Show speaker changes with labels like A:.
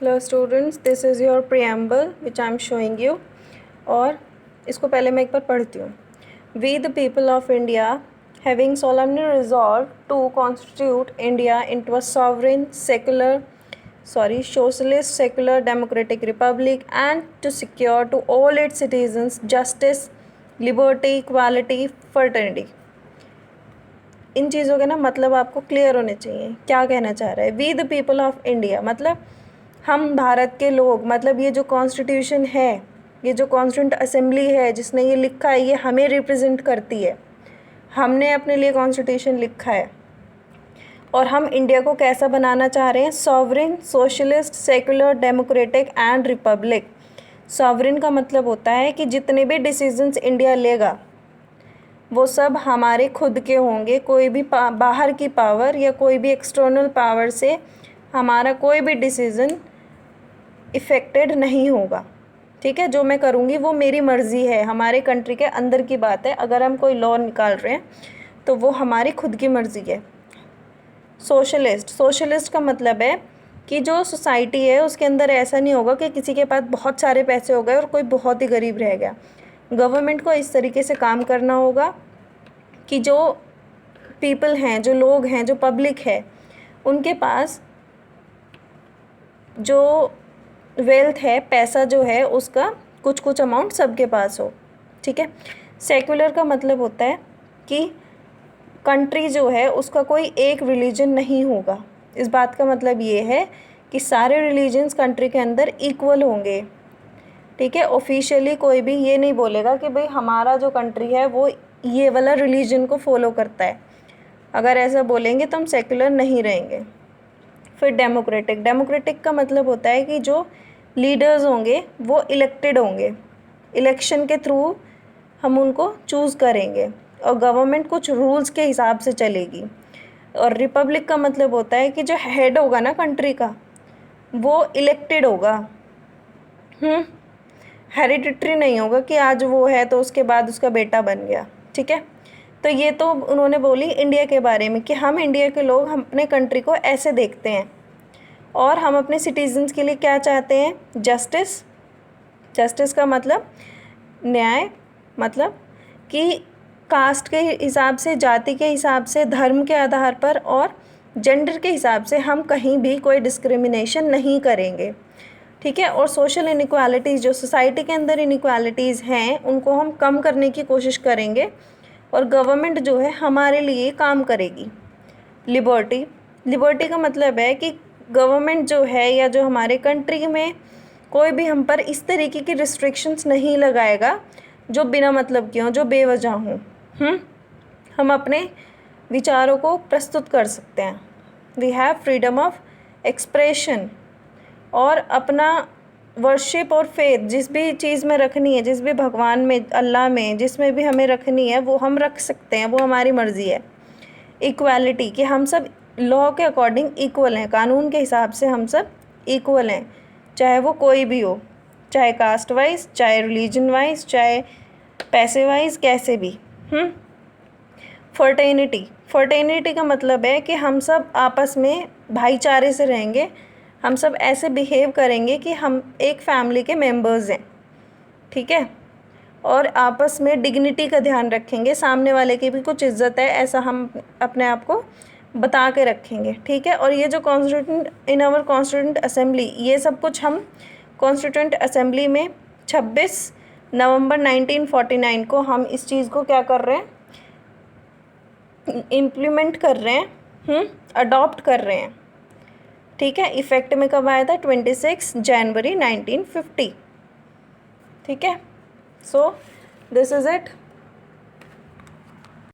A: Hello students, this is your preamble which I am showing you. और इसको पहले मैं एक बार पढ़ती हूँ. We the people of India having solemnly resolved to constitute India into a sovereign, socialist, secular, democratic republic and to secure to all its citizens justice, liberty, equality, fraternity. इन चीज़ों के ना मतलब आपको क्लियर होने चाहिए. क्या कहना चाह रहा है? We the people of India मतलब हम भारत के लोग, मतलब ये जो कॉन्स्टिट्यूशन है, ये जो कॉन्स्टिट्यूंट असेंबली है जिसने ये लिखा है, ये हमें रिप्रेजेंट करती है. हमने अपने लिए कॉन्स्टिट्यूशन लिखा है और हम इंडिया को कैसा बनाना चाह रहे हैं? Sovereign, socialist, secular, democratic and Republic. Sovereign का मतलब होता है कि जितने भी डिसीजंस इंडिया लेगा वो सब हमारे खुद के होंगे. कोई भी बाहर की पावर या कोई भी एक्सटर्नल पावर से हमारा कोई भी डिसीज़न इफ़ेक्टेड नहीं होगा. ठीक है, जो मैं करूँगी वो मेरी मर्ज़ी है, हमारे कंट्री के अंदर की बात है. अगर हम कोई लॉ निकाल रहे हैं तो वो हमारी खुद की मर्ज़ी है. सोशलिस्ट का मतलब है कि जो सोसाइटी है उसके अंदर ऐसा नहीं होगा कि किसी के पास बहुत सारे पैसे हो गए और कोई बहुत ही गरीब रह गया. गवर्नमेंट को इस तरीके से काम करना होगा कि जो पीपल हैं, जो लोग हैं, जो पब्लिक है, उनके पास जो वेल्थ है, पैसा जो है, उसका कुछ कुछ अमाउंट सबके पास हो. ठीक है. सेक्युलर का मतलब होता है कि कंट्री जो है उसका कोई एक रिलीजन नहीं होगा. इस बात का मतलब ये है कि सारे रिलीजन्स कंट्री के अंदर इक्वल होंगे. ठीक है. ऑफिशियली कोई भी ये नहीं बोलेगा कि भाई हमारा जो कंट्री है वो ये वाला रिलीजन को फॉलो करता है. अगर ऐसा बोलेंगे तो हम सेक्युलर नहीं रहेंगे. फिर डेमोक्रेटिक का मतलब होता है कि जो लीडर्स होंगे वो इलेक्टेड होंगे. इलेक्शन के थ्रू हम उनको चूज़ करेंगे और गवर्नमेंट कुछ रूल्स के हिसाब से चलेगी. और रिपब्लिक का मतलब होता है कि जो हेड होगा ना कंट्री का वो इलेक्टेड होगा. हेरिडिटरी नहीं होगा कि आज वो है तो उसके बाद उसका बेटा बन गया. ठीक है. तो ये तो उन्होंने बोली इंडिया के बारे में कि हम इंडिया के लोग हम अपने कंट्री को ऐसे देखते हैं और हम अपने सिटीजन्स के लिए क्या चाहते हैं? जस्टिस का मतलब न्याय, मतलब कि कास्ट के हिसाब से, जाति के हिसाब से, धर्म के आधार पर और जेंडर के हिसाब से हम कहीं भी कोई डिस्क्रिमिनेशन नहीं करेंगे. ठीक है. और सोशल इनइक्वालिटीज़, जो सोसाइटी के अंदर इनइक्वालिटीज़ हैं, उनको हम कम करने की कोशिश करेंगे और गवर्नमेंट जो है हमारे लिए काम करेगी. लिबर्टी का मतलब है कि गवर्नमेंट जो है या जो हमारे कंट्री में कोई भी हम पर इस तरीके की रिस्ट्रिक्शंस नहीं लगाएगा जो बिना मतलब के हों, जो बेवजह हों. हम अपने विचारों को प्रस्तुत कर सकते हैं. We have freedom of expression. और अपना वर्शिप और फेथ जिस भी चीज़ में रखनी है, जिस भी भगवान में, अल्लाह में, जिसमें भी हमें रखनी है वो हम रख सकते हैं, वो हमारी मर्ज़ी है. इक्वालिटी कि हम सब लॉ के अकॉर्डिंग इक्वल हैं, कानून के हिसाब से हम सब इक्वल हैं, चाहे वो कोई भी हो, चाहे कास्ट वाइज, चाहे रिलीजन वाइज, चाहे पैसे वाइज, कैसे भी. फर्टेनिटी का मतलब है कि हम सब आपस में भाईचारे से रहेंगे. हम सब ऐसे बिहेव करेंगे कि हम एक फैमिली के मेंबर्स हैं. ठीक है. और आपस में डिग्निटी का ध्यान रखेंगे, सामने वाले की भी कुछ इज्जत है ऐसा हम अपने आप को बता के रखेंगे. ठीक है. और ये जो constituent in our constituent assembly, ये सब कुछ हम कॉन्स्टिट्यूंट असेंबली में 26 नवंबर 1949 को हम इस चीज़ को क्या कर रहे हैं? इम्प्लीमेंट कर रहे हैं, अडॉप्ट कर रहे हैं. ठीक है. इफ़ेक्ट में कब आया था? 26 जनवरी 1950. ठीक है. So this is it.